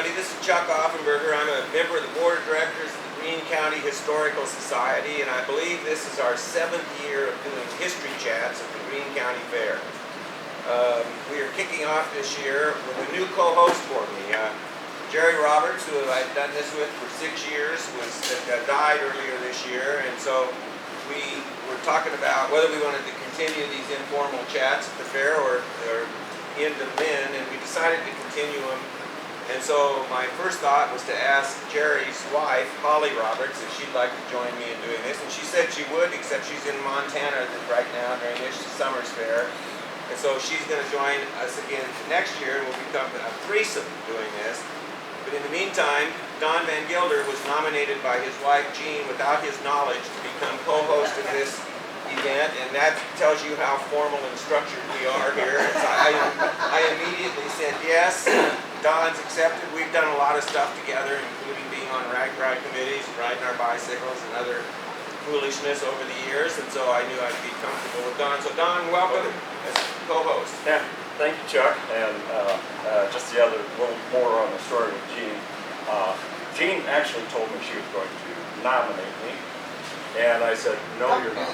everybody. This is Chuck Offenberger. I'm a member of the Board of Directors of the Greene County Historical Society, and I believe this is our 7th year of doing history chats at the Greene County Fair. We are kicking off this year with a new co-host for me. Jerry Roberts, who I've done this with for 6 years, died earlier this year, and so we were talking about whether we wanted to continue these informal chats at the fair or end them then, and we decided to continue them. And so my first thought was to ask Jerry's wife, Holly Roberts, if she'd like to join me in doing this, and she said she would, except she's in Montana right now during this summer's fair, and so she's going to join us again next year, and we'll become a threesome doing this. But in the meantime, Don Van Gilder was nominated by his wife Jean without his knowledge to become co-host of this event, and that tells you how formal and structured we are here. So I immediately said yes. Don's accepted. We've done a lot of stuff together, including being on rag ride committees, riding our bicycles, and other foolishness over the years, and so I knew I'd be comfortable with Don. So Don, welcome as co-host. Yeah, thank you, Chuck. And just the other little more on the story with Jean. Jean actually told me she was going to nominate me, and I said, no, you're not.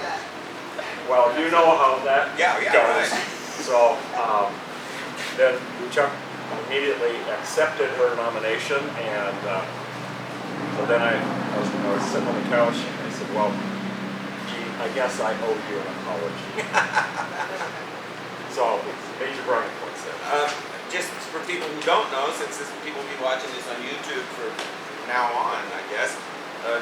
Well, you know how that goes. Right. So then Chuck immediately accepted her nomination, and so then I was sitting on the couch, and I said, well, Jean, I guess I owe you an apology. So, major brownie points there. Just for people who don't know, since people will be watching this on YouTube from now on, I guess,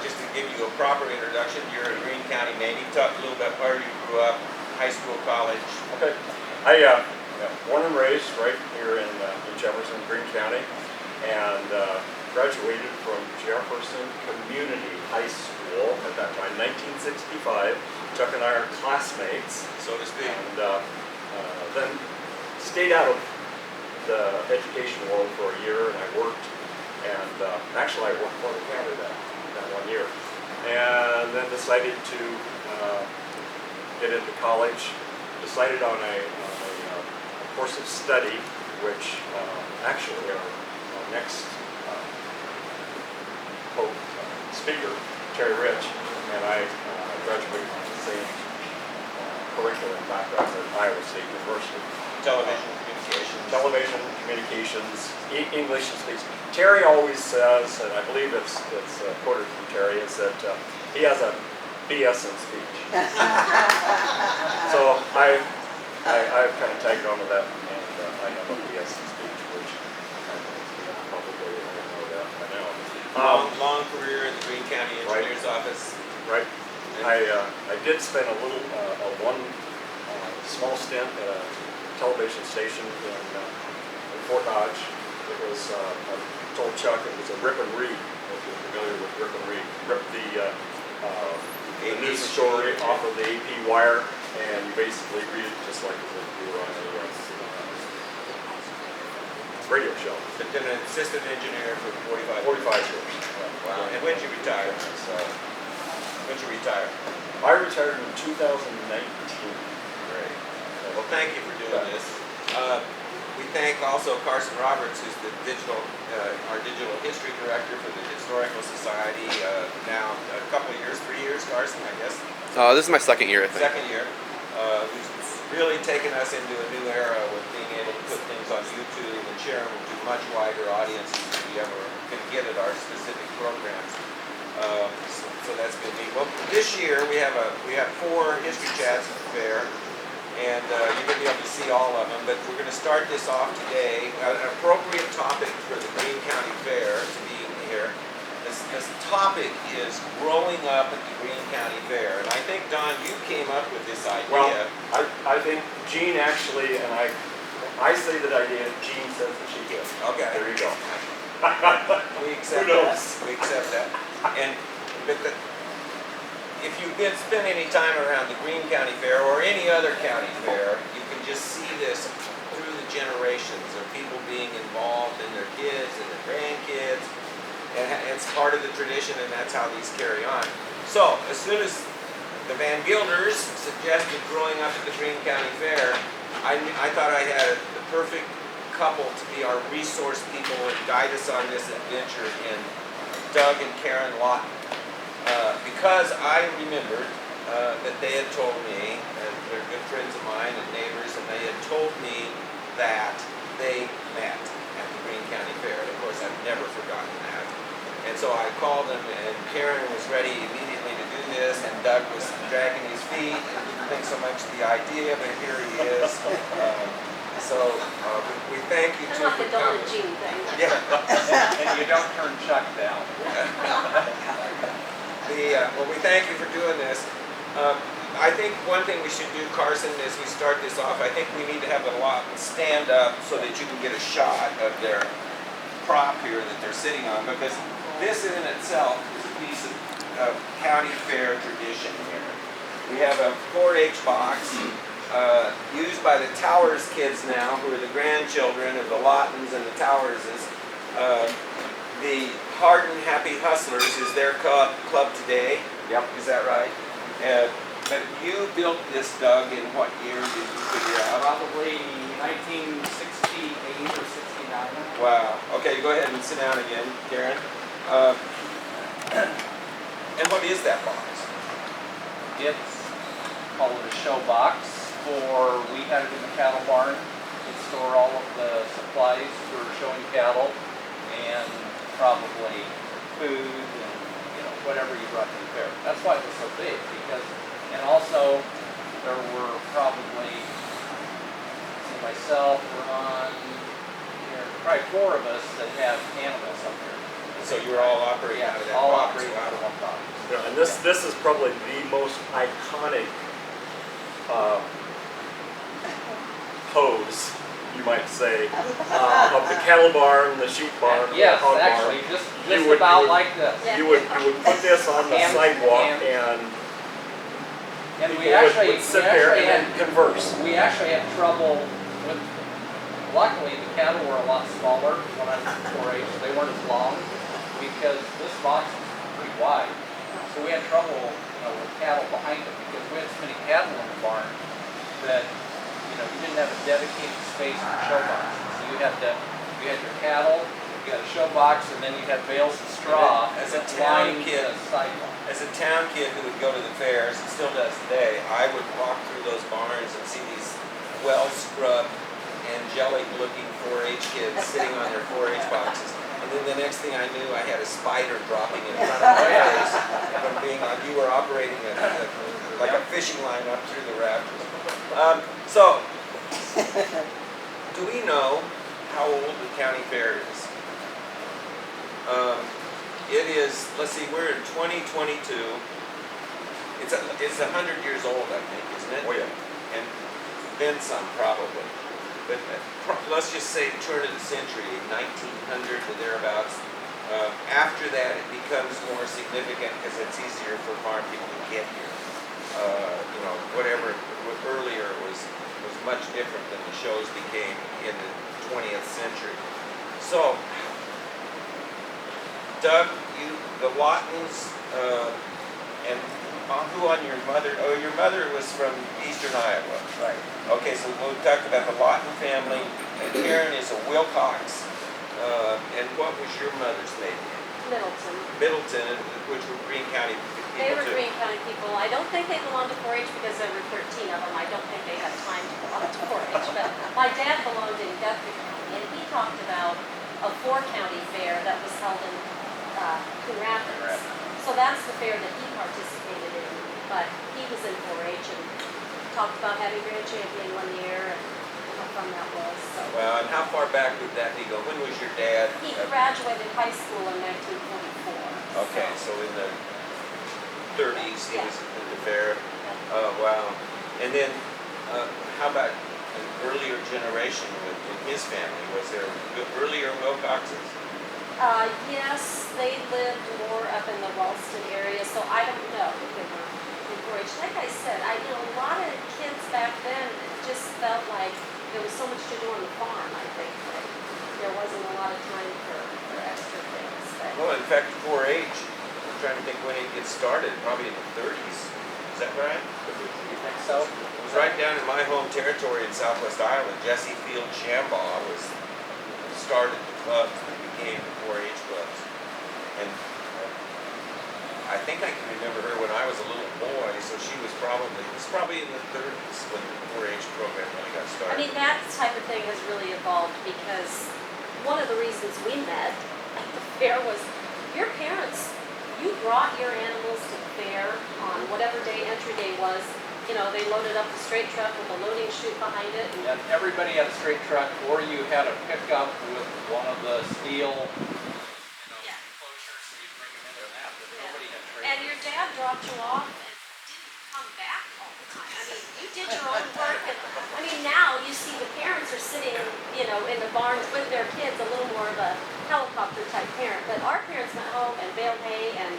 just to give you a proper introduction, you're a Greene County native. Talk a little bit where you grew up, high school, college. Okay. Born and raised right here in Jefferson, Greene County, and graduated from Jefferson Community High School at that time, 1965. Chuck and I are classmates, so to speak. And then stayed out of the education world for a year, and I worked, and actually I worked for Canada that 1 year, and then decided to get into college. Decided on a course of study, which actually our next speaker, Terry Rich, and I graduated from the same curriculum background at Iowa State University. Television communications, English and speech. Terry always says, and I believe it's quoted from Terry, is that he has a BS in speech. So I've kind of tagged on to that, and I have a BS in speech, which probably know that by now. Long career in the Greene County Engineer's Office. Right. I did spend a small stint at a television station in Fort Dodge. It was, I told Chuck, it was a rip and read, if you're familiar with rip and read. Rip the news story off of the AP wire, and you basically read it just like if you were on a radio show. But then an assistant engineer for 45 years. Wow. And when did you retire? I retired in 2019. Great. Well, thank you for doing this. We thank also Carson Roberts, who's the our digital history director for the Historical Society. Now a couple of years, 3 years, Carson, I guess. This is my second year, I think. Second year. Who's really taken us into a new era with being able to put things on YouTube and share them to much wider audiences than we ever could get at our specific programs. So that's been neat. Well, this year we have 4 history chats at the fair, and you're going to be able to see all of them. But we're going to start this off today. An appropriate topic for the Greene County Fair to be here. This topic is growing up at the Greene County Fair, and I think Don, you came up with this idea. Well, I think Jean actually, and I say that idea. Jean says that she did. Okay. There you go. We accept that. We accept that. If you've spent any time around the Greene County Fair or any other county fair, you can just see this through the generations of people being involved and their kids and their grandkids. And it's part of the tradition, and that's how these carry on. So, as soon as the Van Gilders suggested growing up at the Greene County Fair, I thought I had the perfect couple to be our resource people and guide us on this adventure in Doug and Karen Lawton. Because I remembered that they had told me, and they're good friends of mine and neighbors, and they had told me that they met at the Greene County Fair. And of course, I've never forgotten that. And so I called them, and Karen was ready immediately to do this, and Doug was dragging his feet and didn't think so much of the idea, but here he is. We thank you too Not for the Donna coming. Jean thing. Yeah. And you don't turn Chuck down. Well, we thank you for doing this. I think one thing we should do, Carson, as we start this off, I think we need to have the lot stand up so that you can get a shot of their prop here that they're sitting on, because this in itself is a piece of county fair tradition here. We have a 4-H box used by the Towers kids now, who are the grandchildren of the Lawtons and the Towerses. The Hardin Happy Hustlers is their club today. Yep. Is that right? But you built this, Doug, in what year did you figure out? Probably 1968 or 69. Wow. Okay, go ahead and sit down again, Karen. And what is that box? It's called a show box, or we had it in the cattle barn. It store all of the supplies for showing cattle and probably food and whatever you brought to the fair. That's why it was so big, and also there were probably myself, Ron, probably 4 of us that have animals up here. So you were all operating out of that all box? operating out of one box. Yeah, and this is probably the most iconic pose, you might say, of the cattle barn, the sheep barn, Yes, the hog actually, barn. just You would- about you would- like this. Yeah. You would put this on the sidewalk and And people would sit there and then converse. we actually had trouble with, luckily the cattle were a lot smaller when I was 4-H, they weren't as long, because this box is pretty wide. So we had trouble, with cattle behind it, because we had so many cattle in the barn that, you didn't have a dedicated space for show boxes. So you had your cattle, you had a show box, and then you had bales of straw As a town lined kid, the sidewalk. as a town kid who would go to the fairs, and still does today, I would walk through those barns and see these well-scrubbed, angelic-looking 4-H kids sitting on their 4-H boxes. And then the next thing I knew, I had a spider dropping in front of my face from being on. You were operating like a fishing line up through the rafters. So, do we know how old the county fair is? It is, let's see, we're in 2022. It's 100 years old, I think, isn't it? Oh yeah. And then some, probably. But let's just say turn of the century, 1900 or thereabouts. After that, it becomes more significant because it's easier for farm people to get here. Whatever earlier was much different than the shows became in the 20th century. So, Doug, the Lawtons, and who on your mother? Oh, your mother was from eastern Iowa. Right. Okay, so we talked about the Lawton family, and Karen is a Wilcox. And what was your mother's maiden name? Middleton. Middleton, which were Greene County people They were too. Greene County people. I don't think they belonged to 4-H because there were 13 of them. I don't think they had time to belong to 4-H. But my dad belonged in Guthrie County, and he talked about a 4-county fair that was held in Coon Rapids. So that's the fair that he participated in. But he was in 4-H and talked about having grand champion one year and how fun that was. So. Well, and how far back would that be go? When was your dad? He graduated high school in 1944. Okay, so in the 30s he Yeah. was in the fair. Oh, wow. And then, how about an earlier generation with his family? Was there earlier Wilcoxes? Yes, they lived more up in the Ralston area, so I don't know if they were in 4-H. Like I said, a lot of kids back then just felt like there was so much to do on the farm, I think. Like, there wasn't a lot of time for extra things. But Well, in fact, 4-H, I'm trying to think when it gets started, probably in the 30s. Is that right? You think so? It was right down in my home territory in southwest Iowa. Jesse Field Shambaugh was started the clubs that became the 4-H clubs. And I think I can remember her when I was a little boy, so it was probably in the 30s when the 4-H program really got I started. mean, that type of thing has really evolved because one of the reasons we met at the fair was your parents, you brought your animals to the fair on whatever day entry day was. You know, they loaded up the straight truck with a loading chute behind it. And everybody had a straight truck, or you had a pickup with one of the steel, Yeah. enclosures, so you bring them in and that, but Yeah. nobody had straight. And your dad dropped you off and didn't come back all the time. I mean, you did your own work. And, I mean, now you see the parents are sitting, you know, in the barns with their kids, a little more of a helicopter type parent. But our parents went home and baled hay and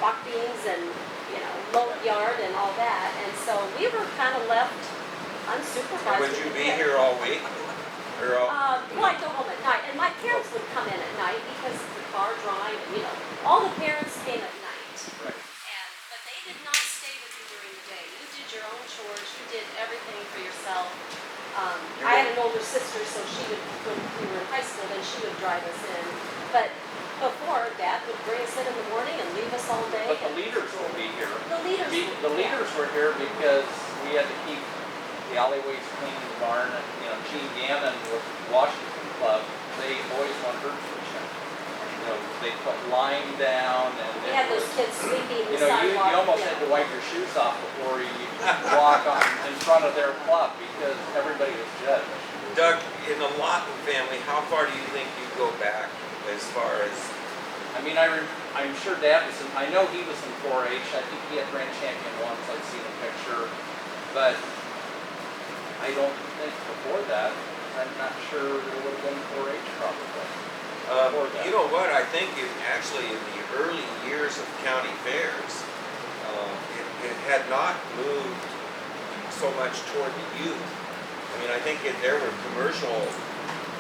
rock beans and, you know, mowed yard and all that. And so we were kind of left unsupervised. Would you be here all week? Or all? Well, I'd go home at night, and my parents would come in at night because of the car drive, and you know, all the parents came at night. Right. But they did not stay with you during the day. You did your own chores. You did everything for yourself. I had an older sister, so she would, when we were in high school, then she would drive us in. But before, Dad would bring us in the morning and leave us all day. But the leaders will be here. The leaders. The leaders were here because we had to keep the alleyways clean in the barn. And, you know, Gene Gannon with Washington Club, they always wanted her fishing. You know, they put lime down and We had those kids sleeping in you the know, sidewalk. you almost yeah. had to wipe your shoes off before you walk on in front of their club because everybody was judged. Doug, in the Lawton family, how far do you think you go back as far as? I mean, I'm sure Dad was in, I know he was in 4-H. I think he had grand champion once. I'd seen a picture, but I don't think before that. I'm not sure there would have been 4-H probably. You know what? I think actually in the early years of county fairs, it had not moved so much toward the youth. I mean, I think there were commercial,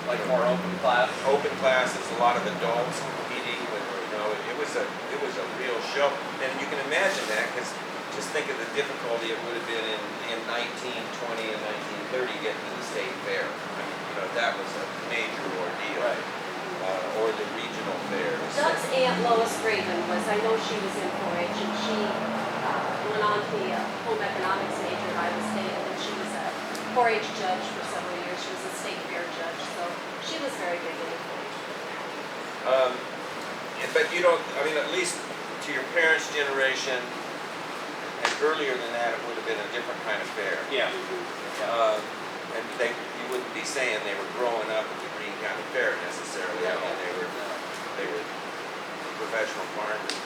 Like more open class. open classes, a lot of adults competing. With, you know, it was a real show, and you can imagine that because just think of the difficulty it would have been in 1920 and 1930 getting to the state fair. I mean, you know, that was a major ordeal. Right. Or the regional fairs. Doug's aunt Lois Graven was, I know she was in 4-H, and she went on to be a home economics major at Iowa State, and then she was a 4-H judge for several years. She was a state fair judge, so she was very big into 4-H. But you don't, I mean, at least to your parents' generation, and earlier than that, it would have been a different kind of fair. Yeah. And you wouldn't be saying they were growing up at the Greene County Fair necessarily. I mean, they were professional farmers.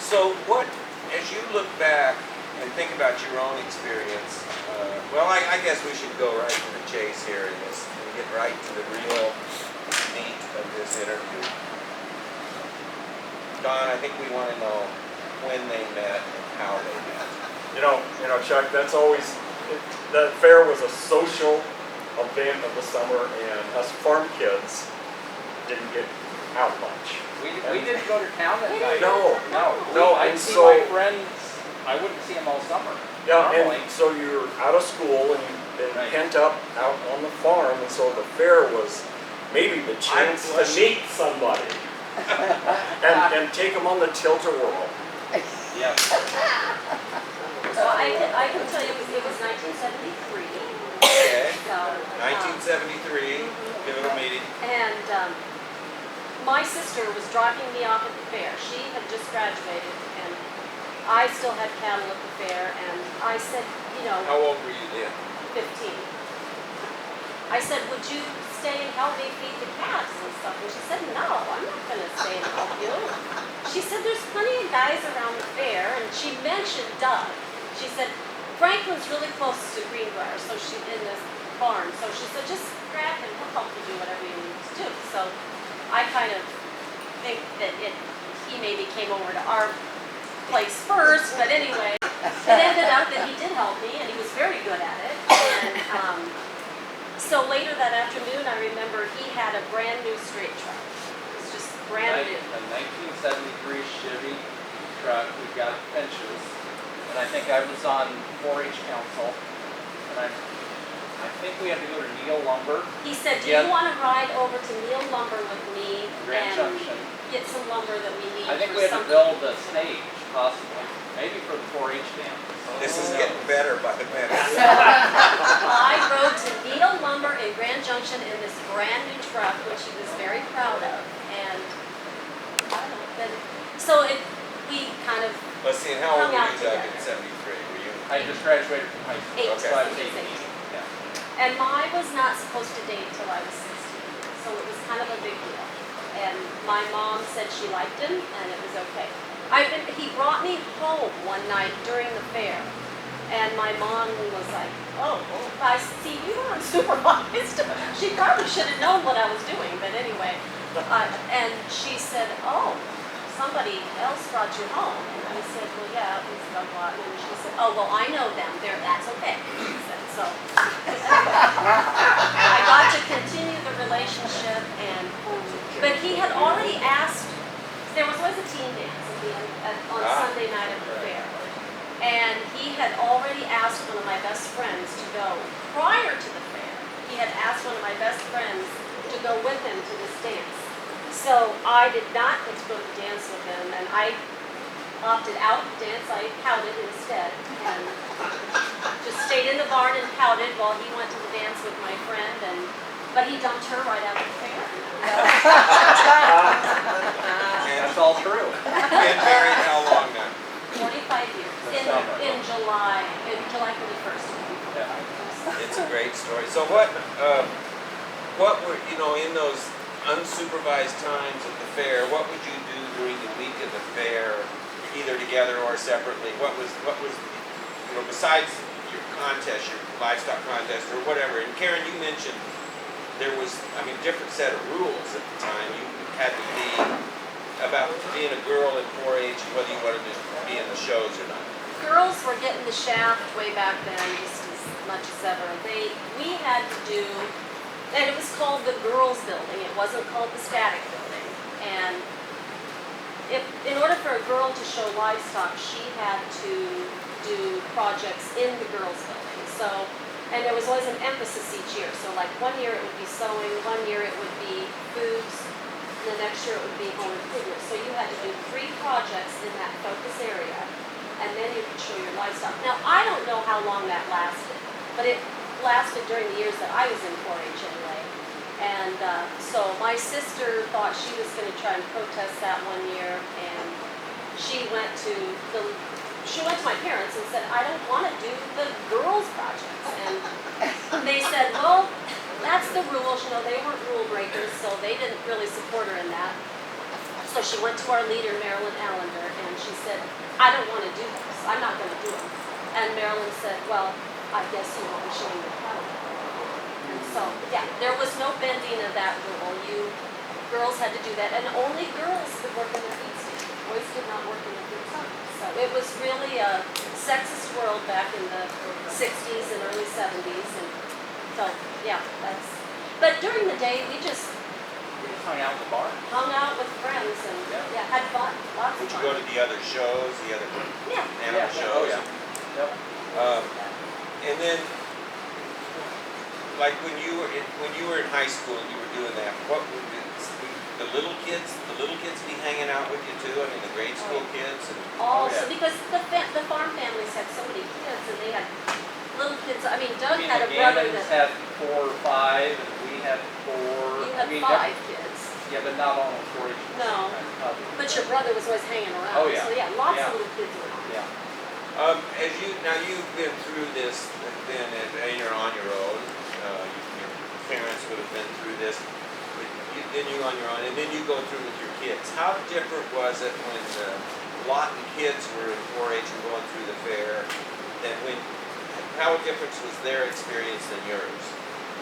So what, as you look back and think about your own experience, well, I guess we should go right to the chase here in this and get right to the real meat of this interview. Don, I think we want to know when they met and how they met. You know, Chuck, that's always, that fair was a social event of the summer, and us farm kids didn't get out much. We didn't go to town that night. No. I'd And see so, my friends. I wouldn't see them all summer. yeah, normally. and so you're out of school and you've been Right. pent up out on the farm, and so the fair was maybe the chance to meet somebody and take them on the tilt-a-whirl. Yeah. So I can tell you it was 1973. Okay. So, 1973, pivotal meeting. And my sister was dropping me off at the fair. She had just graduated, and I still had cattle at the fair. And I said, you know, How old were you then? 15. I said, would you stay and help me feed the calves and stuff? And she said, no, I'm not going to stay and help you. She said, there's plenty of guys around the fair, and she mentioned Doug. She said, Franklin's really close to Greenbrier, so she in this barn. So she said, just grab him, he'll help you do whatever you need to do. So I kind of think that he maybe came over to our place first, but anyway, it ended up that he did help me, and he was very good at it. And so later that afternoon, I remember he had a brand new straight truck. It was just brand new. A 1973 Chevy truck. We got benches, and I think I was on 4-H council, and I think we had to go to Neil Lumber, He said, do Yeah. you want to ride over to Neil Lumber with me Grand and Junction. get some lumber that we need I think we for had to something? build a stage, possibly, maybe for the 4-H dance. This is Who getting knows? better by the minute. I rode to Neil Lumber in Grand Junction in this brand new truck, which he was very proud of, and I don't know, then, so we kind of, Let's see, and how old Hung were out you, Doug, in together. '73? Were you? I just graduated from high school. Eight. So I was He was 18. Yeah. and I was not supposed to date till I was 16, so it was kind of a big deal. And my mom said she liked him, and it was okay. He brought me home one night during the fair, and my mom was like, oh, I see you were unsupervised. She probably should have known what I was doing, but anyway. And she said, oh, somebody else brought you home. And I said, well, yeah, it was Doug Lawton. And she said, oh, well, I know them. That's okay. She said, so I got to continue the relationship, but he had already asked, there was always a teen dance at the end, on Sunday night at the fair. And he had already asked one of my best friends to go prior to the fair. He had asked one of my best friends to go with him to this dance. So I did not get to go to the dance with him, and I opted out of the dance. I pouted instead, and just stayed in the barn and pouted while he went to the dance with my friend. But he dumped her right out of the fair. That's all true. Been married how long now? 25 years. In July 31st. Yeah. It's a great story. So what were, in those unsupervised times at the fair, what would you do during the week of the fair, either together or separately? What was, besides your contest, your livestock contest or whatever, and Karen, you mentioned there was, different set of rules at the time. You had to be about being a girl in 4-H and whether you wanted to be in the shows or not. Girls were getting the shaft way back then, just as much as ever. We had to do, and it was called the girls' building. It wasn't called the static building. And in order for a girl to show livestock, she had to do projects in the girls' building. So, and there was always an emphasis each year. So like one year it would be sewing, one year it would be foods, and the next year it would be home improvement. So you had to do 3 projects in that focus area, and then you could show your livestock. Now, I don't know how long that lasted, but it lasted during the years that I was in 4-H anyway. And so my sister thought she was going to try and protest that one year, and she went to my parents and said, I don't want to do the girls' projects. And they said, well, that's the rules. They weren't rule breakers, so they didn't really support her in that. So she went to our leader, Marilyn Allender, and she said, I don't want to do this. I'm not going to do it. And Marilyn said, well, I guess you won't be showing your cattle. And so, yeah, there was no bending of that rule. Girls had to do that, and only girls could work in the feed stand. Boys did not work in the feed stand. So it was really a sexist world back in the 60s and early 70s. And so, yeah, but during the day, we just Hung out in the bar. hung out with friends and had fun, lots of Would you fun. go to the other shows, the other Yeah. animal Yeah. shows? Oh, yeah. Yep. And then, like when you were in high school and you were doing that, what would the little kids be hanging out with you too? The grade school kids and Also, because the farm families had so many kids, and they had little kids. Doug had a the brother Gammons that had 4 or 5, and we had 4. you had 5 kids. Yeah, but not on the 4-H. No. But your brother was always hanging around. Oh, yeah. So yeah, lots Yeah. of little kids around. Yeah. as you've been through this, then and you're on your own. Your parents would have been through this. Then you're on your own, and then you go through with your kids. How different was it when Lawton kids were in 4-H and going through the fair? How different was their experience than yours?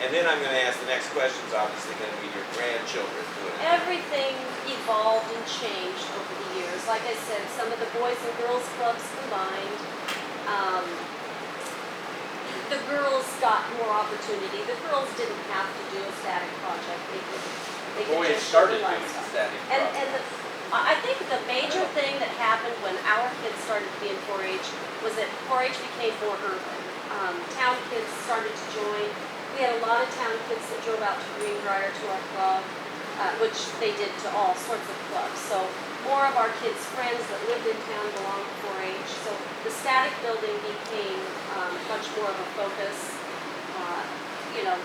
And then I'm going to ask the next question is obviously going to be your grandchildren doing it. Everything evolved and changed over the years. Like I said, some of the boys and girls clubs combined. The girls got more opportunity. The girls didn't have to do a static project. They could Boys just show started the doing livestock. static And projects. I think the major thing that happened when our kids started to be in 4-H was that 4-H became more urban. town kids started to join. We had a lot of town kids that drove out to Greenbrier to our club, which they did to all sorts of clubs. So more of our kids' friends that lived in town belonged to 4-H. So the static building became much more of a focus, you know,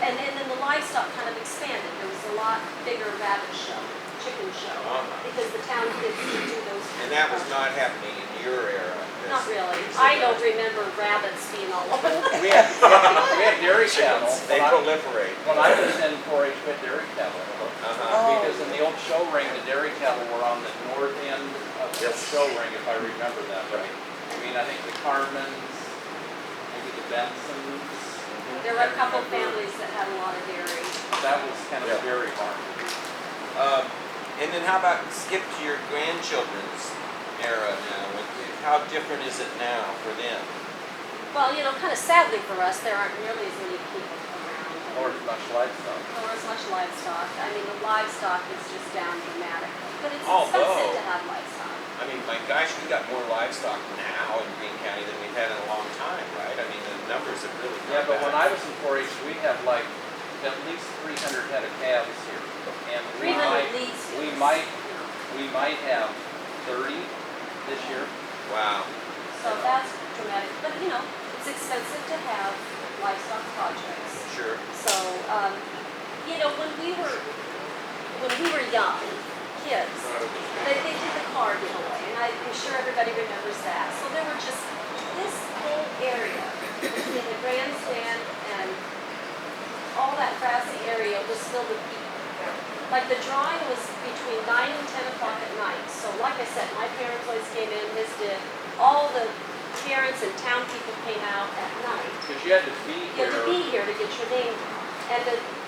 and then the livestock kind of expanded. There was a lot bigger rabbit show, chicken show, because the town kids could do those. And that was not happening in your era. Not really. I don't remember rabbits being all over the place. We had dairy cattle. They proliferate. When I was in 4-H, we had dairy cattle. Uh-huh. Because in the old show ring, the dairy cattle were on the north end of the show ring, if I remember that right. I mean, I think the Carmens, maybe the Bensons. There were a couple families that had a lot of dairy. That was kind of a dairy farm. And then how about skip to your grandchildren's era now? How different is it now for them? Well, you know, kind of sadly for us, there aren't nearly as many people around. Or as much livestock. Or as much livestock. I mean, the livestock is just down dramatically. But it's Although- expensive to have livestock. I mean, my gosh, we got more livestock now in Greene County than we've had in a long time, right? I mean, the numbers have really gone Yeah, but when back. I was in 4-H, we had like at least 300 head of calves here. And 300 leads. we might have 30 this year. Wow. So that's dramatic. But, you know, it's expensive to have livestock projects. Sure. So, you know, when we were young kids, they did the car giveaway, and I'm sure everybody remembers that. So there were just this whole area between the grandstand and all that grassy area was filled with people. Like the drawing was between 9 and 10 o'clock at night. So like I said, my parents always came in, his did. All the parents and town people came out at night. Because you had to be You here. had to be here to get your name drawn. And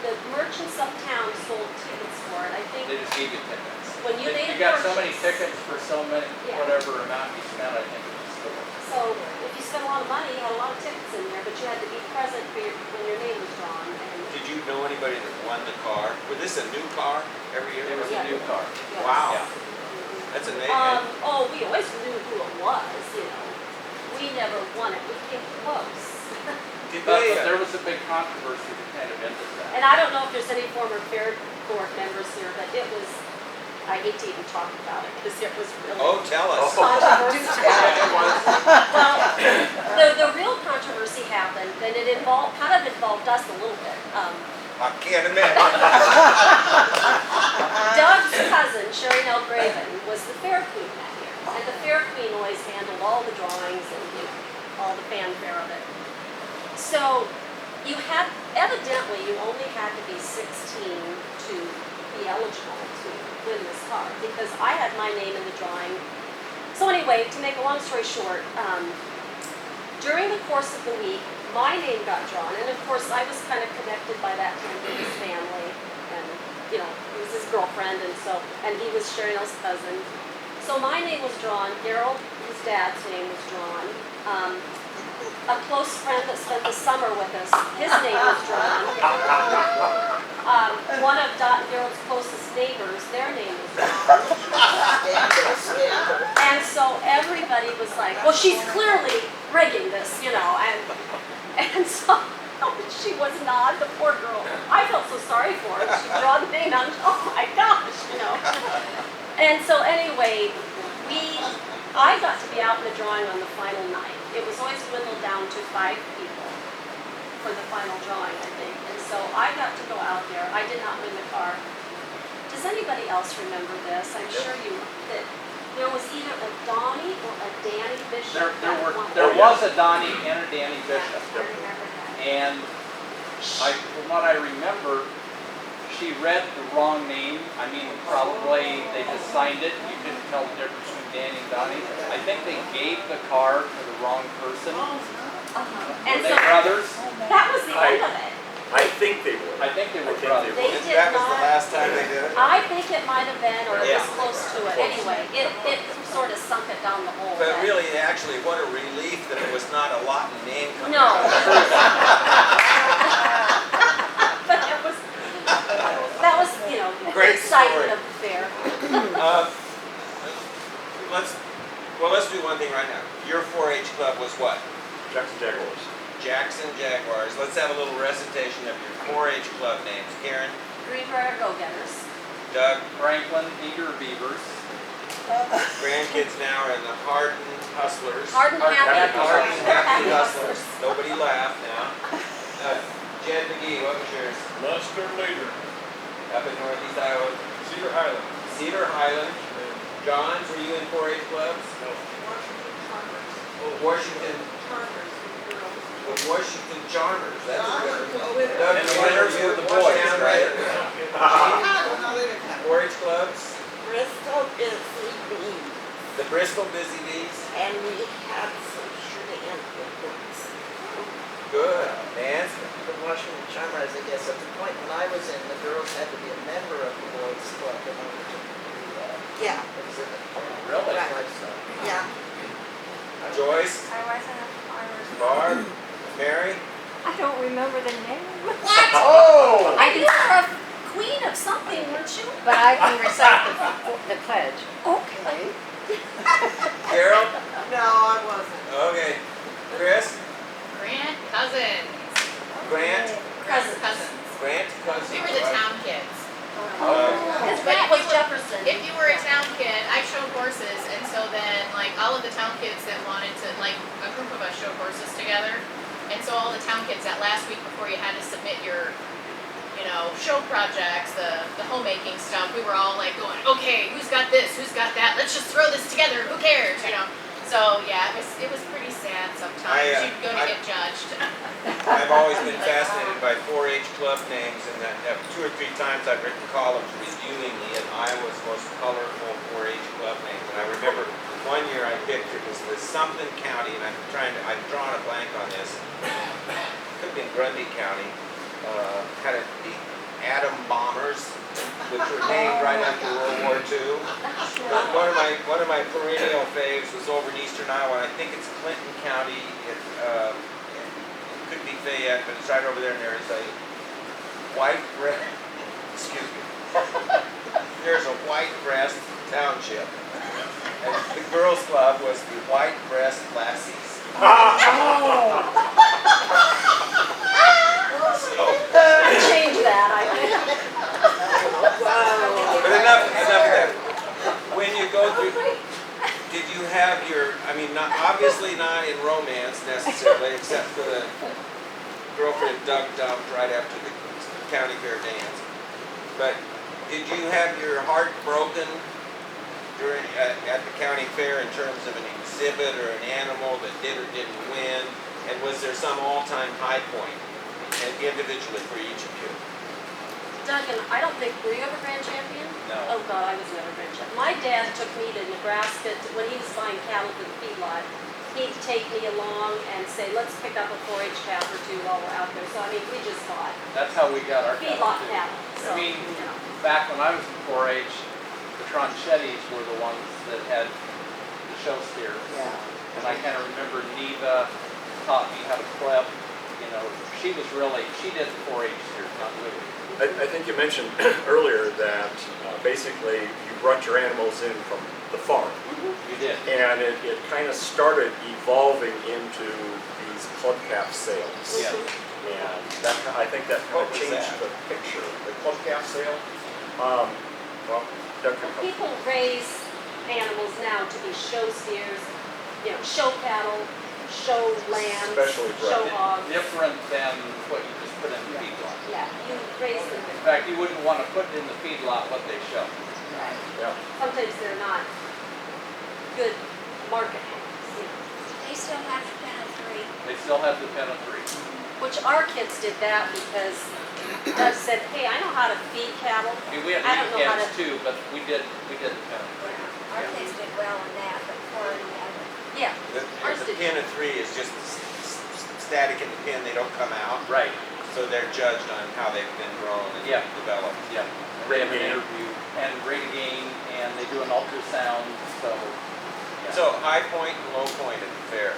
the merchants uptown sold tickets for it. I think They just gave you tickets. when you made You a got so many purchase- tickets for so many, Yeah. whatever amount you spent, I think it was still. So if you spent a lot of money, you had a lot of tickets in there, but you had to be present for when your name was drawn. And Did you know anybody that won the car? Was this a new car every year? It was Yeah. a new car. yes. Wow. Yeah. That's amazing. Oh, we always knew who it was, you know. We never won it. We came close. Did But they, there was a big controversy that kind of ended that. And I don't know if there's any former fair board members here, but it was, I hate to even talk about it because it was really oh, tell us. controversial. Yeah, it was. Well, the real controversy happened, and it kind of involved us a little bit. I can't imagine. Doug's cousin, Sherry Nell Graven, was the fair queen that year. And the fair queen always handled all the drawings and all the fanfare of it. So evidently you only had to be 16 to be eligible to win this car because I had my name in the drawing. So anyway, to make a long story short, during the course of the week, my name got drawn, and of course I was kind of connected by that time to his family, and you know, he was his girlfriend, and he was Sherry Nell's cousin. So my name was drawn, Gerald, his dad's name was drawn. A close friend that spent the summer with us, his name was drawn. One of Dot and Gerald's closest neighbors, their name was drawn. And so everybody was like, well, she's clearly rigging this, you know, and so she was not, the poor girl. I felt so sorry for her. She drew the name out, oh my gosh, you know. And so anyway, I got to be out in the drawing on the final night. It was always dwindled down to 5 people for the final drawing, I think. And so I got to go out there. I did not win the car. Does anybody else remember this? I'm sure that there was either a Donnie or a Danny Bishop. There was a Donnie and a Danny Bishop. I remember that. And from what I remember, she read the wrong name. I mean, probably they just signed it and you couldn't tell the difference between Danny and Donnie. I think they gave the car to the wrong person. And Were they so brothers? that was the end of it. I think they were. I think they were I think brothers. They did That was the not. last time they did it? I think it might have been, or it Yeah. was close to it. Anyway, it sort of sunk it down the hole. But really, actually, what a relief that it was not a Lawton name coming No. out. But that was, you know, the Great excitement story. of the fair. Let's do one thing right now. Your 4-H club was what? Jackson Jaguars. Jackson Jaguars. Let's have a little recitation of your 4-H club names. Karen, Greenbrier Go-Getters. Doug, Franklin Eager Beavers. grandkids now are in the Hardin Hustlers. Hardin Happy. Hardin Happy Hustlers. Hustlers. Nobody laughed now. Jed McGee, what was yours? Luster Leader, Up in Northeast Iowa. Cedar Highland. Cedar Highland. Johns, were you in 4-H clubs? No. Washington. Washington Charmers. That's a good one. Doug, And the were winners you were the Washington boys, Charmers? right? 4-H clubs. Bristol Busy Bees, The Bristol Busy Bees. and we had some shenanigans. Good. Nancy. The Washington Charmers, I guess, at the point when I was in, the girls had to be a member of the boys' club in order to do that. Yeah, Exhibit. Really? Right. yeah. Joyce. I wasn't a farmer's Barb. Mary. I don't remember the name, Oh! I think you're a queen of something, weren't you? but I can recite the pledge. Okay. Carol. No, I wasn't. Okay. Chris. Grant Cousins. Grant. Cousins. Grant. Cousins. We were the town kids. Because But that if was you were- Jefferson. If you were a town kid, I showed horses, and so then like all of the town kids that wanted to, like a group of us showed horses together, and so all the town kids that last week before you had to submit your, you know, show projects, the homemaking stuff, we were all like going, okay, who's got this, who's got that, let's just throw this together, who cares, you know? So yeah, it was pretty sad sometimes. You'd go to get judged. I've always been fascinated by 4-H club names, and that 2 or 3 times I've written columns reviewing the Iowa's most colorful 4-H club names. And I remember one year I picked, it was the something county, and I've drawn a blank on this. Could have been Grundy County. Had the atom bombers, which were named right after World War II. But one of my perennial faves was over in eastern Iowa, and I think it's Clinton County. It could be Fayette, but it's right over there, and there is a white breast, excuse me, there's a white breast township. And the girls' club was the White Breast Lassies. Change that, I think. But enough of that. When you go through, did you have your, I mean, obviously not in romance necessarily, except for the girlfriend Doug dumped right after the county fair dance. But did you have your heart broken at the county fair in terms of an exhibit or an animal that did or didn't win? And was there some all-time high point individually for each of you? Doug, and I don't think, were you ever grand champion? No. Oh God, I was never grand champion. My dad took me to Nebraska when he was buying cattle for the feedlot. He'd take me along and say, let's pick up a 4-H calf or 2 while we're out there. So I mean, we just bought That's how we got our cattle feedlot too. cattle. So, I mean, you know. back when I was in 4-H, the Tronchettis were the ones that had the show steers. Yeah. And I kind of remember Neva taught me how to prep. You know, she did the 4-H steers, not Louie. I think you mentioned earlier that basically you brought your animals in from the farm. You did. And it kind of started evolving into these club calf sales. Yeah. And that, I think that kind What of was changed that? the picture. The club calf sale, well, Doug can Well, people raise animals now to be show steers, you know, show cattle, show lambs, Especially show bred. hogs. Different than what you just put in the feedlot. Yeah, you raise them. In fact, you wouldn't want to put in the feedlot what they show. Yeah. Sometimes they're not good market animals, you know. They still have the pen of 3. They still have the pen of 3. Which our kids did that because Doug said, hey, I know how to feed cattle. I mean, we had I don't know how cats to- too, but we did the pen of 3. Our kids did well in that, but Corey never. Yeah, ours The did. pin of 3 is just static in the pin, they don't come out. Right. So they're judged on how they've been grown and Yeah. developed. Yeah. They have an interview and rate a gain, and they do an ultrasound. So. Yeah. So high point and low point at the fair.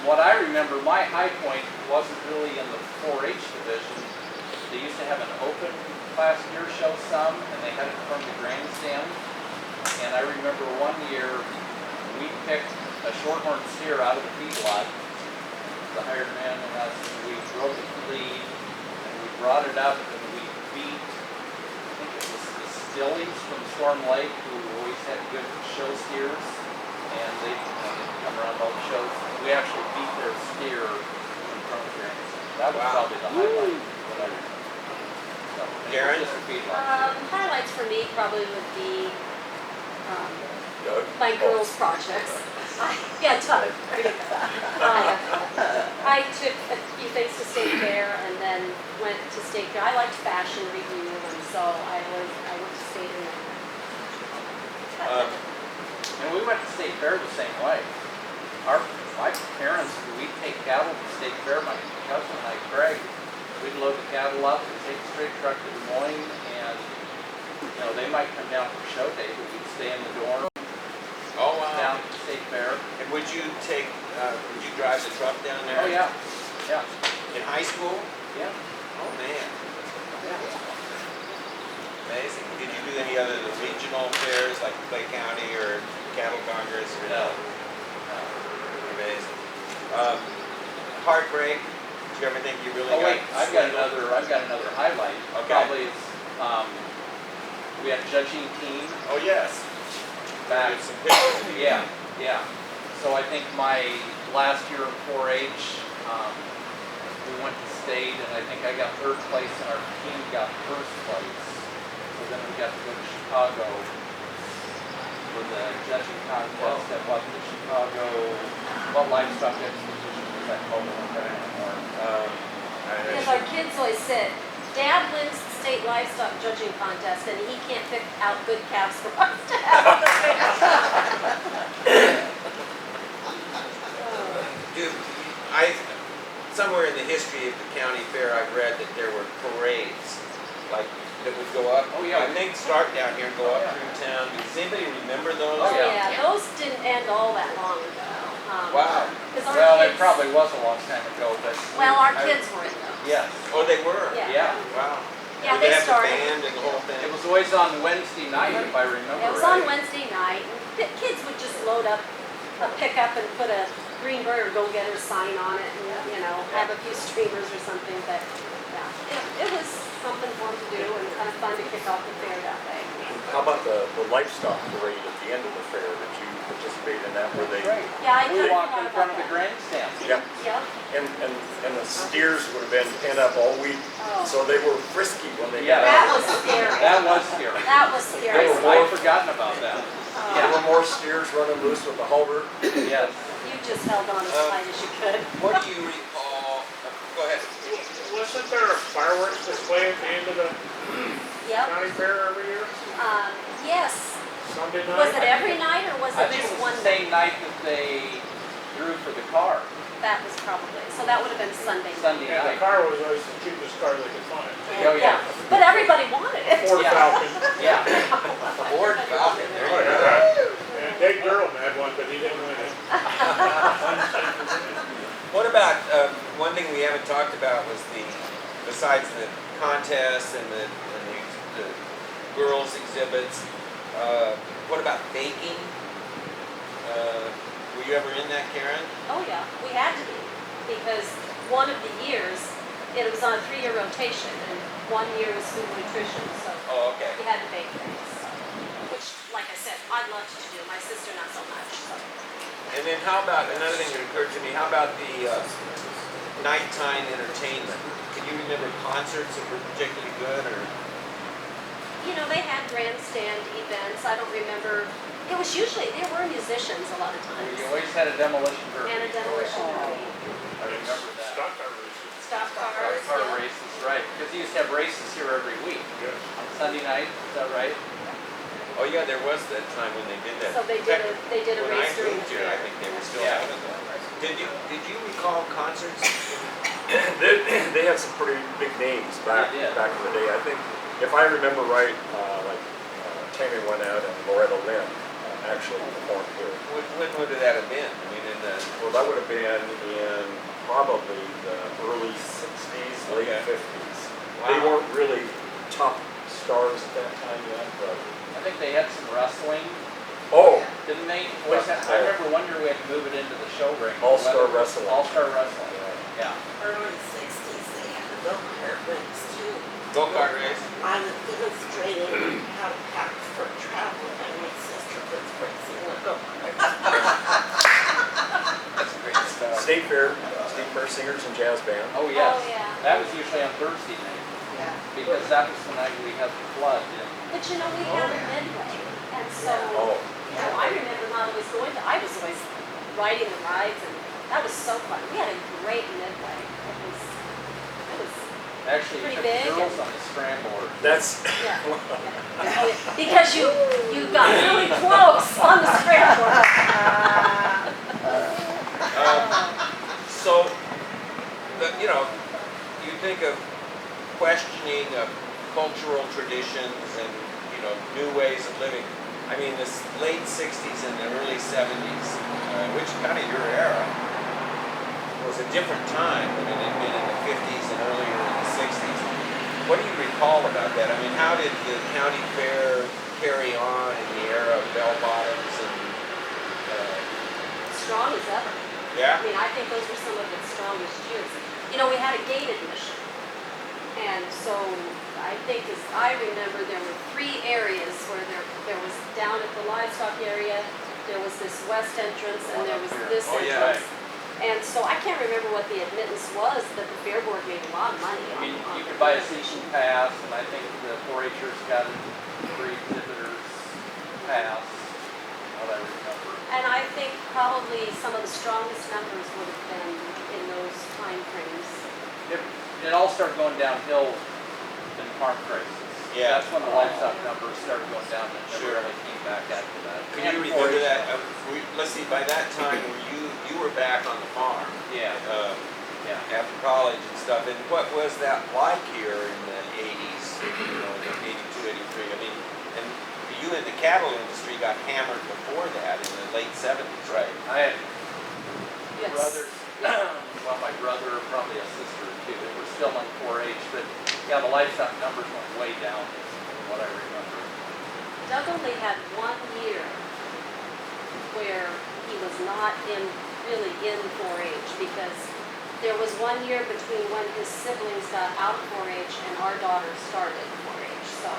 What I remember, my high point wasn't really in the 4-H division. They used to have an open class deer show some, and they had it from the grandstand. And I remember one year we picked a shorthorn steer out of the feedlot, the hired man and us, and we broke it clean, and we brought it up, and we beat, I think it was the Stillies from Storm Lake, who always had good show steers, and they come around all the shows. We actually beat their steer in front of Greene. That was probably the highlight that I remember. So, Karen? just repeat like Highlights for me probably would be Doug? my girls' projects. Yeah, Doug. There you go. I took a few things to State Fair and then went to State Fair. I liked Fashion Review, and so I went to State in there. And we went to State Fair the same way. My parents, we'd take cattle to State Fair, my cousin and I, Craig, we'd load the cattle up and take a straight truck to Des Moines, and, you know, they might come down for show day, but we'd stay in the dorm, Oh, wow. down to State Fair. And would you drive the truck down there? Oh, yeah, yeah, In high school? yeah. Oh, man. Amazing. Did you do any other of the regional fairs like Clay County or Cattle Congress or No. Amazing. Heartbreak. Did you ever think you really Oh, got wait, I've got swindled? another highlight. Okay. Probably is, we had a judging team Oh, yes. back. There's some pictures of you. Yeah, yeah. So I think my last year of 4-H, we went to state, and I think I got third place, and our team got first place. So then we got to go to Chicago for the judging contest at what the Chicago, what livestock exposition was that called? I don't know anymore. Because our kids always said, Dad wins the state livestock judging contest, and he can't pick out good calves for us to have. Dude, somewhere in the history of the county fair, I read that there were parades, like, that would go up. Oh, yeah. I think start down here and go up Yeah. through town. Does anybody remember those? Oh, yeah. Yeah, those didn't end all that long ago. Wow. 'Cause our Well, it kids- probably was a long time ago, but. Well, our I- kids were in those. Yes, Oh, they were? Yeah. yeah. Wow. Yeah, Did they they have started. the band and the whole thing? It was always on Wednesday night, if I remember It was on right. Wednesday night, and the kids would just load up a pickup and put a Greenberg go-getter sign on it, and, you know, have a few streamers or something, but, yeah, it was something for them to do and kind of fun to kick off the fair that way. How about the livestock parade at the end of the fair? Did you participate in that? Were they? Right. Yeah, I We kind of walked in forgot front about of the that. grandstand. Yeah. Yep. And the steers would have been pent up all week, Oh. so they were frisky when they Yeah. got That out. was scary. That was scary. That was scary. I'd forgotten about that. There were more steers running loose with the halter. Yes. You just held on as tight as you could. What do you recall? Go ahead. Wasn't there a fireworks display at the end of the Yep. county fair every year? Yes. Sunday night? Was it every night or was I it think just it one was the night? same night that they drew for the car, That was probably, so that would have been Sunday. Sunday Yeah, the night. car was always the cheapest car they could find. Oh, yeah. But everybody wanted it. Ford Yeah. Falcon. Yeah. Ford Falcon, there Oh, you go. yeah. And Dave Durham had one, but he didn't win it. What about, one thing we haven't talked about was besides the contests and the girls exhibits, what about baking? Were you ever in that, Karen? Oh, yeah, we had to be, because one of the years, it was on a 3-year rotation, and 1 year was food nutrition, so Oh, okay. we had to bake things. Which, like I said, I loved to do, my sister not so much, so. And then how about, another thing that occurred to me, how about the nighttime entertainment? Can you remember concerts that were particularly good, or? You know, they had grandstand events, I don't remember, it was usually, there were musicians a lot of times. You always had a demolition derby. And a demolition derby. I remember that. Stock car races. Stock cars, Car yeah. races, right, because you used to have races here every week. Yes. On Sunday night, is that right? Oh, yeah, there was that time when they did that. So they did a When I race during moved the here, I fair. think they were still Yeah. having that. Did you recall concerts? They had some pretty big names back They did. in the day. I think, if I remember right, Tammy went out and Loretta Lynn actually performed here. When would that have been? I mean, in the, Well, that would have been in probably the early 60s, late Okay. 50s. They Wow. weren't really top stars at that time yet, but I think they had some wrestling. oh, Didn't they, I remember one year we had to move it into the show ring. All-Star Wrestling. All-Star Wrestling, yeah. Early sixties, they had the go-kart rinks too. Go-kart race. I was demonstrating how to pack for travel, and my sister was racing a go-kart. That's a great stuff. State Fair Singers and Jazz Band. Oh, yes. Oh, yeah. That was usually on Thursday night, Yeah. because that was the night we had the flood. But you know, we had a midway, and so, Oh, you know, I remember not always going to, I was always riding the rides, and that was so fun. We had a great midway. It was, Actually, you Pretty took big the girls on the scrambler. that's, yeah. Because you got really close on the scrambler. So, you know, you think of questioning of cultural traditions and, you know, new ways of living. I mean, this late 60s and the early 70s, which kind of your era, was a different time than it had been in the 50s and earlier in the 60s. What do you recall about that? I mean, how did the county fair carry on in the era of bell bottoms and, Strong as ever. yeah? I mean, I think those were some of its strongest years. You know, we had a gate admission. And so I think as I remember, there were 3 areas where there was down at the livestock area, there was this west entrance, and there was this Oh, yeah. entrance. And so I can't remember what the admittance was, but the fair board made a lot of money I mean, on you the could buy a admission. season pass, and I think the 4-Hers got a free exhibitors pass, what I remember. And I think probably some of the strongest numbers would have been in those time frames. It all started going downhill in farm crisis. Yeah. That's when the livestock numbers started going down and never Sure. really came back after that. Can And you remember 4-H that? numbers. Let's see, by that time, you were back on the farm Yeah, yeah. after college and stuff, and what was that like here in the 80s, you know, in 82, 83? I mean, and you in the cattle industry got hammered before that in the late 70s, right? I had Yes. brothers, well, my brother, probably a sister too, that were still in 4-H, but yeah, the livestock numbers went way down, from what I remember. Doug only had 1 year where he was not really in 4-H, because there was 1 year between when his siblings got out of 4-H and our daughter started 4-H, so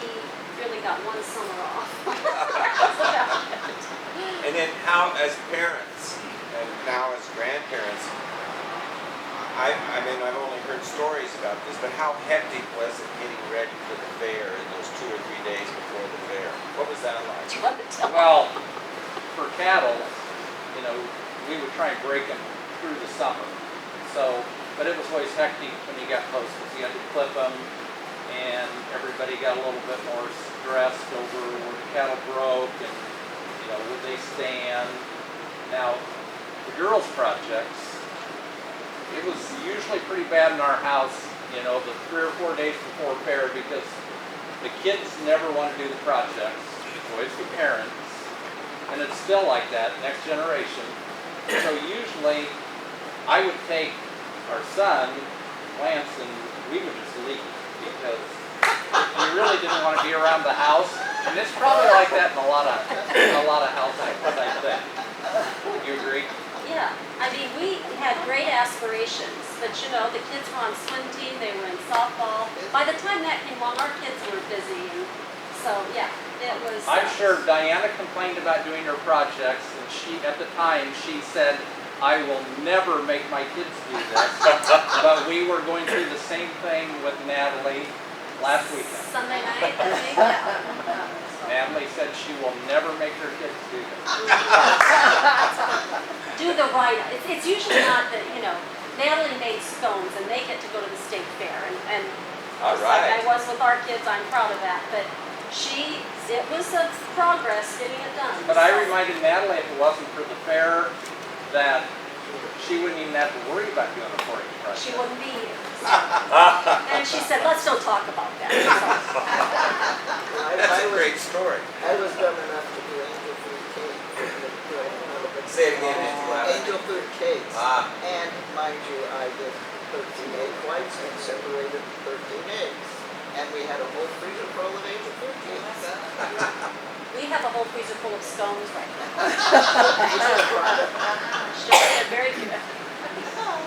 he really got 1 summer off. That's about it. And then how, as parents, and now as grandparents, I mean, I've only heard stories about this, but how hectic was it getting ready for the fair in those 2 or 3 days before the fair? What was that like? Do you want to tell me? Well, for cattle, you know, we would try and break them through the summer. So, but it was always hectic when you got close, because you had to clip them, and everybody got a little bit more stressed over where the cattle broke, and, you know, would they stand? Now, the girls' projects, it was usually pretty bad in our house, you know, the 3 or 4 days before fair, because the kids never want to do the projects. It's always the parents. And it's still like that, next generation. So usually, I would take our son, Lance, and we would just leave, because we really didn't want to be around the house. And it's probably like that in a lot of households, I think. Would you agree? Yeah, I mean, we had great aspirations, but you know, the kids were on swim team, they were in softball. By the time that came along, our kids were busy, and so, yeah, it was. I'm sure Diana complained about doing her projects, and at the time, she said, I will never make my kids do this. But we were going through the same thing with Natalie last weekend. Sunday night, I think, yeah. Natalie said she will never make her kids do this. Do the right, it's usually not that, you know, Natalie made scones and they get to go to the state fair, and All just like I right. was with our kids, I'm proud of that, but it was a progress getting it done. But I so. reminded Natalie if it wasn't for the fair, that she wouldn't even have to worry about doing a 4-H project. She wouldn't be here. And she said, let's don't talk about that. So, That's a great story. I was dumb enough to do angel food cake. Say it again, Angel. Angel food cakes. Ah. And mind you, I did 13 egg whites and separated 13 eggs. And we had a whole freezer full of Angel Food cakes. We have a whole freezer full of scones right now. Just very good.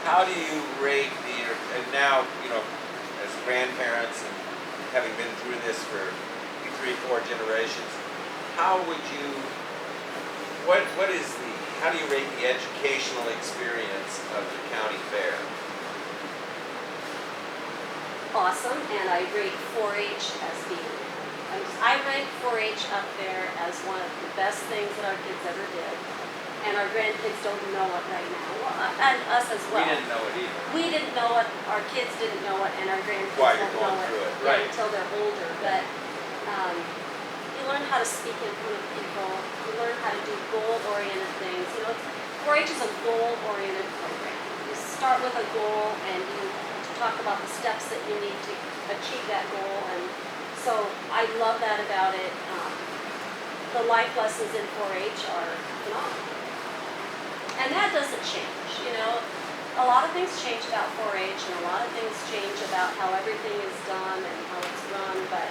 How do you rate and now, as grandparents and having been through this for 3-4 generations, how do you rate the educational experience of the county fair? Awesome, and I rate 4-H as being, I rank 4-H up there as one of the best things that our kids ever did. And our grandkids don't know it right now, and us as well. We didn't know it either. We didn't know it, our kids didn't know it, and our grandkids While you're won't know going through it. it Right. until they're older. But you learn how to speak in front of people. You learn how to do goal-oriented things. 4-H is a goal-oriented program. You start with a goal, and you talk about the steps that you need to achieve that goal. And so I love that about it. The life lessons in 4-H are phenomenal. And that doesn't change, A lot of things change about 4-H, and a lot of things change about how everything is done and how it's run, but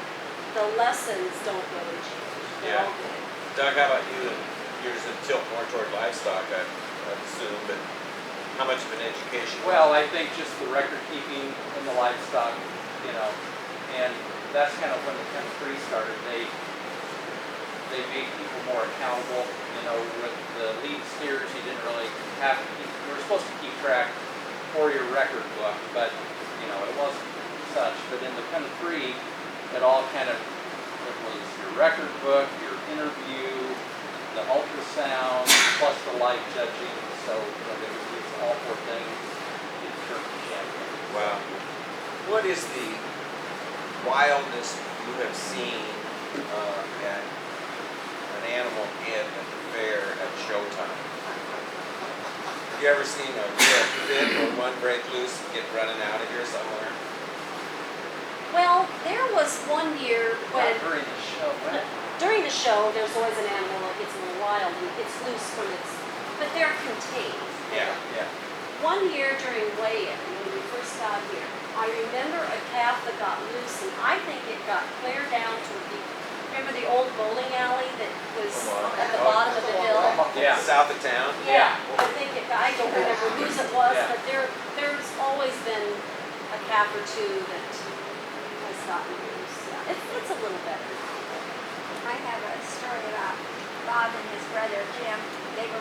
the lessons don't really change. They're Yeah. all good. Doug, how about you? Yours would tilt more toward livestock, I assume, but how much of an education? Well, I think just the record keeping in the livestock, and that's kind of when the Kind of Free started. They made people more accountable. With the lead steers, you didn't really have to keep, you were supposed to keep track for your record book, but, it wasn't such. But in the Kind of Free, it all it was your record book, your interview, the ultrasound, plus the live judging. So, it was all 4 things in terms of champion. Wow. What is the wildest you have seen at an animal get at the fair at showtime? Have you ever seen a real fit or one break loose and get running out of here somewhere? Well, there was one year when During the show, during the show, there's always an animal that gets a little wild and gets loose from but they're contained. Yeah. One year during weigh-in, when we first got here, I remember a calf that got loose, and I think it got clear down to remember the old bowling alley that was at the bottom of the hill? Yeah. South of town? Yeah, I think I don't remember whose it was, Yeah. but there's always been a calf or two that has gotten loose. Yeah, it's a little better now. I have a story about Bob and his brother Jim. They were,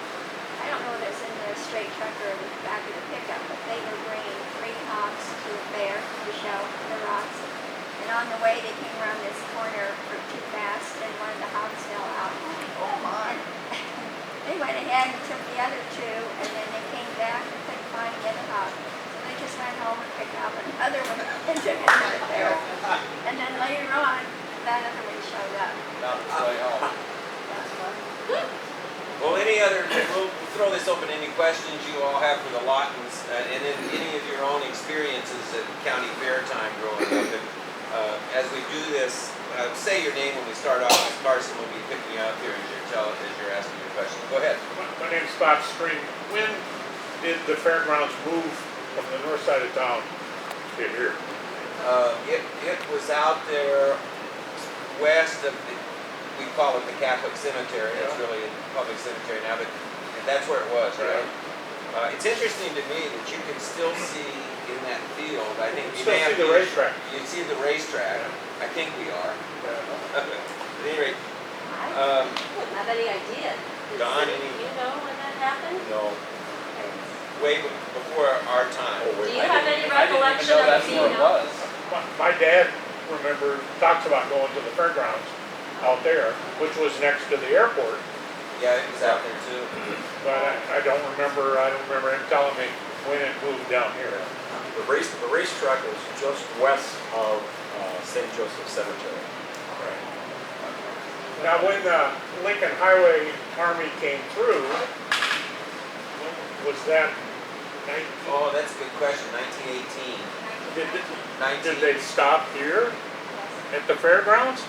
I don't know if it's in the straight truck or the back of the pickup, but they were bringing 3 hogs to the fair to show the rocks. And on the way, they came around this corner too fast, and one of the hogs fell out. Oh my. They went ahead and took the other 2, and then they came back and couldn't find the other hog. So they just went home and picked up another one and took it to the fair. And then later on, that other one showed up. Not its way home. That's fun. Well, we'll throw this open, any questions you all have for the Lawtons, and then any of your own experiences at county fair time growing up. And, as we do this, say your name when we start off. Carson will be picking you up here as you're asking your question. Go ahead. My name's Bob Stream. When did the fairgrounds move from the north side of town to here? It was out there west of we call it the Catholic Cemetery. It's really a public cemetery now, but that's where it was, right? It's interesting to me that you can still see in that field. I think you Still may see have the to- racetrack. You see the racetrack. I think we are. At any rate, I wouldn't have any idea. Don, Do you know when that happened? no, way before our time. Do you have any I didn't even recollection know of that's seeing where it it? was. My dad talks about going to the fairgrounds out there, which was next to the airport. Yeah, it was out there too. But I don't remember him telling me when it moved down here. The racetrack was just west of St. Joseph Cemetery. Now, when the Lincoln Highway Army came through, was that 19? Oh, that's a good question. 1918. Did they stop here at the fairgrounds?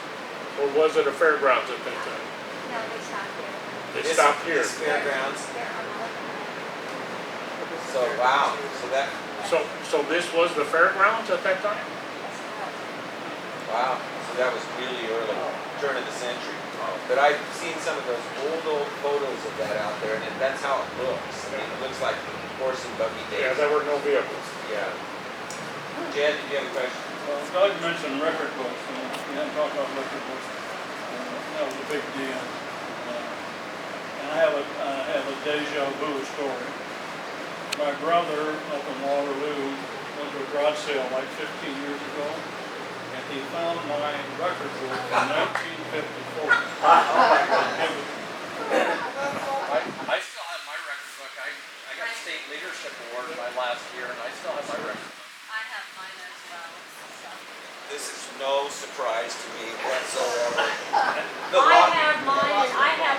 Or was it a fairgrounds at that time? No, they stopped here. They stopped here. This fairgrounds. They're on the left. So wow. So that So this was the fairgrounds at that time? Wow, so that was really early, turn of the century. But I've seen some of those old photos of that out there, and that's how it looks. I mean, it looks like horse and buggy days. Yeah, there were no vehicles. Yeah. Jed, did you have a question? Well, Doug mentioned record books, and we hadn't talked about record books. That was a big deal. And I have a deja vu story. My brother up in Waterloo went to a garage sale like 15 years ago, and he found my record book in 1954. I still have my record book. I got a state leadership award my last year, and I still have my record book. I have mine as well, so. This is no surprise to me whatsoever. I have mine, and I have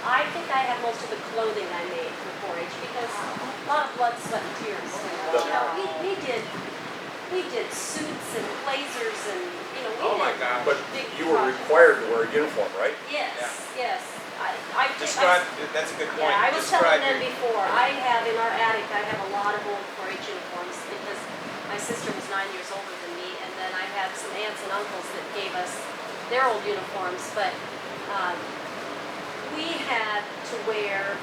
I think I have most of the clothing I made for 4-H, because a lot of blood, sweat, and tears. You know, we did suits and blazers, and, you know, we Oh my did gosh. But big you were projects. required to wear a uniform, right? Yes, yes. Describe, that's a good point. Yeah, I was Describe telling them your- before, I have in our attic, I have a lot of old 4-H uniforms, because my sister was 9 years older than me, and then I had some aunts and uncles that gave us their old uniforms, but we had to wear,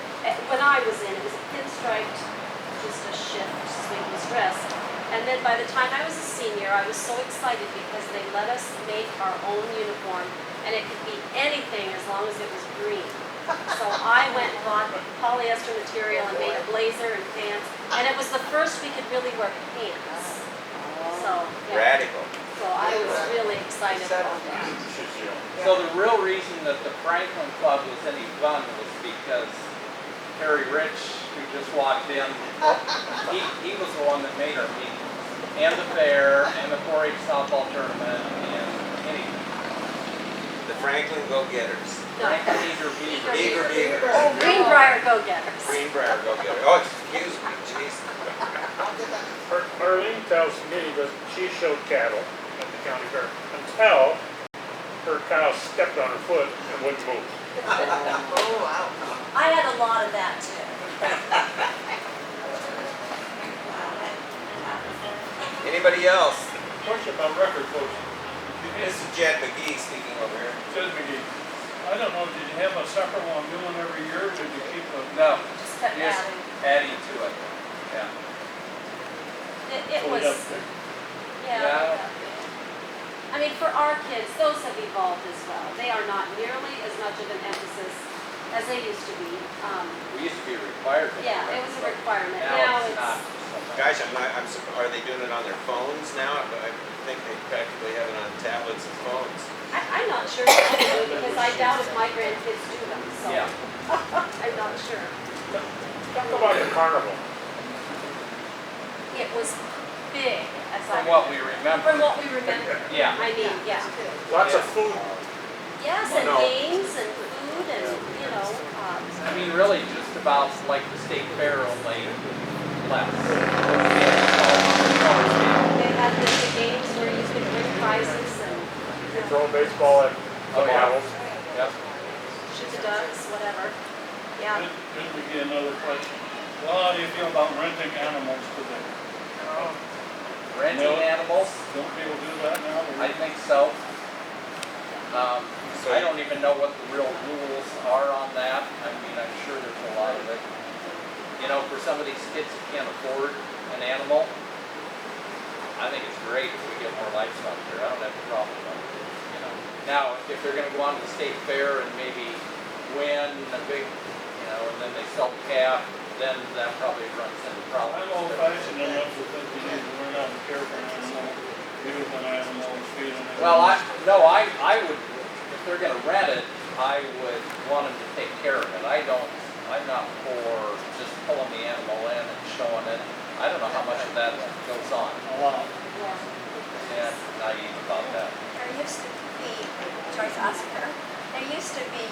when I was in, it was a pinstriped, just a shift, sleeveless dress. And then by the time I was a senior, I was so excited because they let us make our own uniform, and it could be anything as long as it was green. So I went and bought polyester material and made a blazer and pants, and it was the first we could really wear pants. So, yeah. Radical. So I was really excited about that. So the real reason that the Franklin Club was any fun was because Harry Rich, who just walked in, he was the one that made our meeting, and the fair, and the 4-H softball tournament, and anything. The Franklin Go-Getters. Franklin Eager Beaver. Beaver. Oh, Greenbrier go-getters. Greenbrier Go-Getter. Oh, excuse me, jeez. Arlene tells me that she showed cattle at the county fair until her cow stepped on her foot and wouldn't move. Oh, wow. I had a lot of that too. Anybody else? Question about record books. This is Jed McGee speaking over here. Says McGee, I don't know, did you have a separate one new one every year, or did you keep a? No, Just kept just adding. adding to it. Yeah. It Oh, was, yeah. Yeah. I mean, for our kids, those have evolved as well. They are not nearly as much of an emphasis as they used to be. We used to be required to. Yeah, it was a requirement. Now it's Now not. it's, Guys, are they doing it on their phones now? I think they practically have it on tablets and phones. I'm not sure if they do, because I doubt if my grandkids do them, so. Yeah. I'm not sure. Talk about the carnival. It was big, as I. From what we remember. From what we remember. Yeah. I mean, yeah. Lots of food. Yes, and No. games and food and, you know, I mean, really just about like the state fair, only less. they had the games where you could win prizes and You throw a baseball at the Oh, yeah. models. Yep. shoot the ducks, whatever. Yeah. This would be another question. Well, how do you feel about renting animals today? Renting No. animals, Don't people do that now? or- I think so. I don't even know what the real rules are on that. I mean, I'm sure there's a lot of it. You know, for some of these kids who can't afford an animal, I think it's great if we get more livestock there. I don't have a problem with it, you know. Now, if they're gonna go on to the state fair and maybe win a big, you know, and then they sell the calf, then that probably runs into problems. I'm old fashioned enough to think you need to learn how to care for an animal, use an animal, feed an animal. Well, I would, if they're gonna rent it, I would want them to take care of it. I'm not for just pulling the animal in and showing it. I don't know how much of that goes on. A lot. Yeah. And naive about that. There used to be, Joyce Oscar, there used to be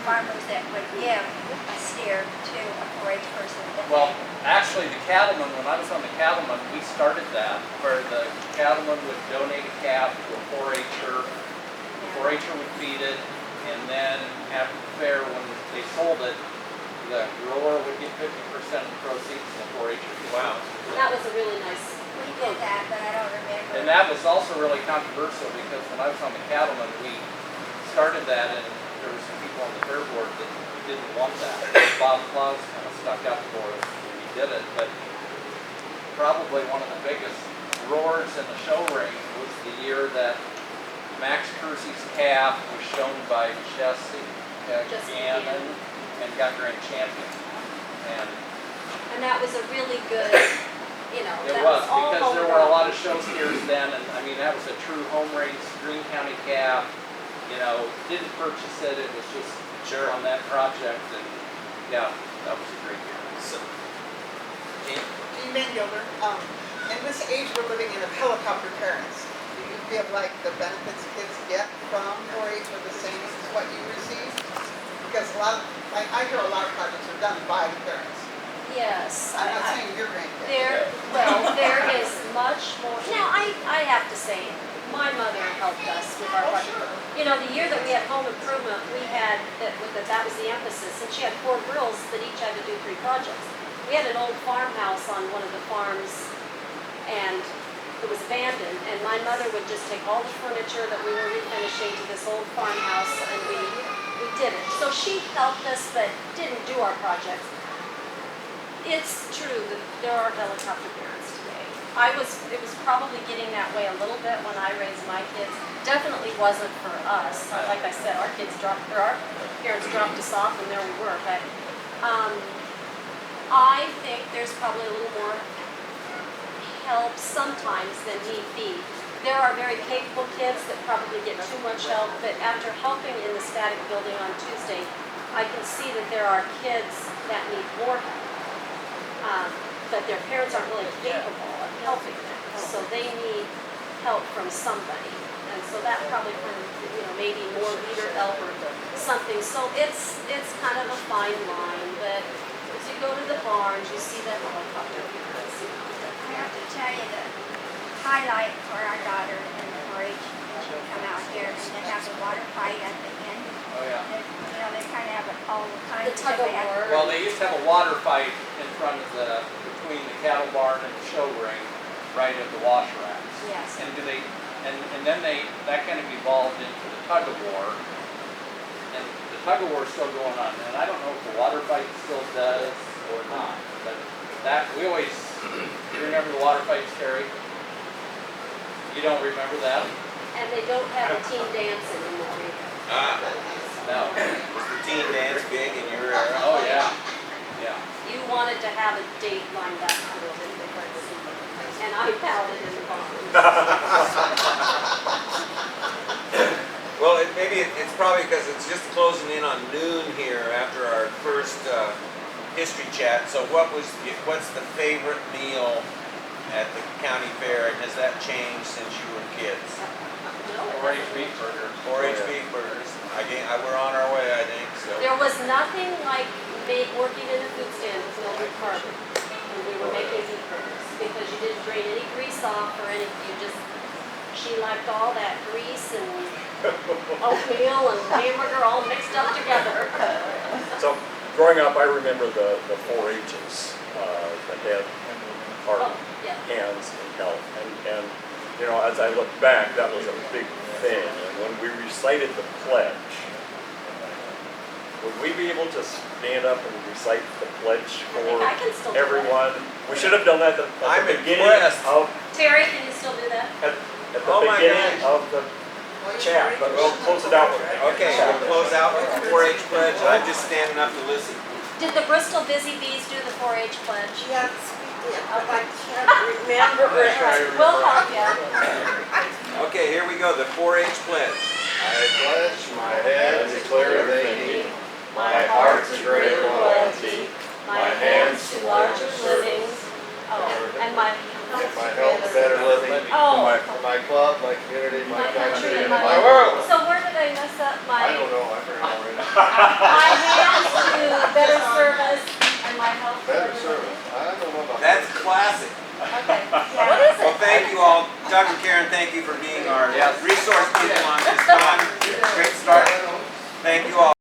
farmers that would give a steer to a 4-H person. Well, actually, the cattlemen, when I was on the cattlemen, we started that, where the cattleman would donate a calf to a 4-Her. The 4-Her would feed it, and then after the fair, when they sold it, the grower would get 50% of the proceeds in the 4-H. Wow. That was a really nice, We did that, but I don't remember. And that was also really controversial because when I was on the cattlemen, we started that and there were some people on the fair board that didn't want that. Bob Klaus kind of stuck up for us and we did it, but probably one of the biggest roars in the show ring was the year that Max Kersey's calf was shown by Jesse Gannon and got grand champion. and that was a really good, you know, It that was, was all because there were a homegrown. lot of show steers then, and I mean, that was a true home race, Greene County calf, you know, didn't purchase it, it was just Sure. on that project, and yeah, that was a great year. So, Jean? Jean Gilder, in this age we're living in of helicopter parents, do you feel like the benefits kids get from 4-H are the same as what you receive? Because a lot of, I hear a lot of projects are done by the parents. Yes. I'm not saying your grandkids. There is much more, now, I have to say, my mother helped us with our project. You know, the year that we had home improvement, we had, that was the emphasis, and she had 4 girls that each had to do 3 projects. We had an old farmhouse on one of the farms, and it was abandoned, and my mother would just take all the furniture that we were refinishing to this old farmhouse, and we did it. So she helped us, but didn't do our projects. It's true that there are helicopter parents today. It was probably getting that way a little bit when I raised my kids. Definitely wasn't for us. Like I said, our parents dropped us off and there we were. But I think there's probably a little more help sometimes than need be. There are very capable kids that probably get too much help, but after helping in the static building on Tuesday, I can see that there are kids that need more help. But their parents aren't really capable of helping them, so they need help from somebody. And so that probably kind of, you know, maybe more leader help or something. So it's kind of a fine line, but as you go to the barns, you see the helicopter parents. I have to tell you the highlight for our daughter in the 4-H when she come out here and they have the water fight at the end. Oh, yeah. You know, they kind of have it all the time. The tug of war. Well, they used to have a water fight in front of between the cattle barn and the show ring, right at the wash racks. Yes. And and then that kind of evolved into the tug of war, and the tug of war is still going on. And I don't know if the water fight still does or not, but we always, you remember the water fights, Terry? You don't remember that? And they don't have a team dance anymore either. No. Was the teen dance big in your era? Oh, yeah. Yeah. You wanted to have a date lined up for it, and I pouted in the barn. Well, maybe it's probably because it's just closing in on noon here after our first history chat. So what's the favorite meal at the county fair, and has that changed since you were kids? No, it 4-H wasn't. beef burger. 4-H beef burgers. We're on our way, I think. So. There was nothing like working in the food stand with Mildred Carter when we were making beef burgers, because you didn't drain any grease off or anything. She liked all that grease and oatmeal and hamburger all mixed up together. So, growing up, I remember the 4-H's that had our Yeah. hands in health. And, you know, as I look back, that was a big thing. And when we recited the pledge, would we be able to stand up and recite the pledge for I can still do that. everyone? We should have done that at I'm the beginning impressed. of Terry, can you still do that? at the Oh my beginning gosh. of the chat, but we'll close it out with Okay, we'll close out with the 4-H pledge. I'm just standing up to listen. Did the Bristol Busy Bees do the 4-H pledge? Yes, we did, but I Okay. can't remember I'm not sure I it. We'll help you. Okay, here we go, the 4-H pledge. I pledge my head to clear thinking, My heart to greater loyalty, my hands to larger living, and my my health to better living, Oh. for my club, my community, my country, and my my world. So where did I mess up? I don't know, I forgot already. My hands to better service and my health to Better living. service, I don't know about. That's classic. Okay. What is Well, it? thank you all. Doug and Karen, thank you for being our Yes. resource people on this time. Great start. Thank you all.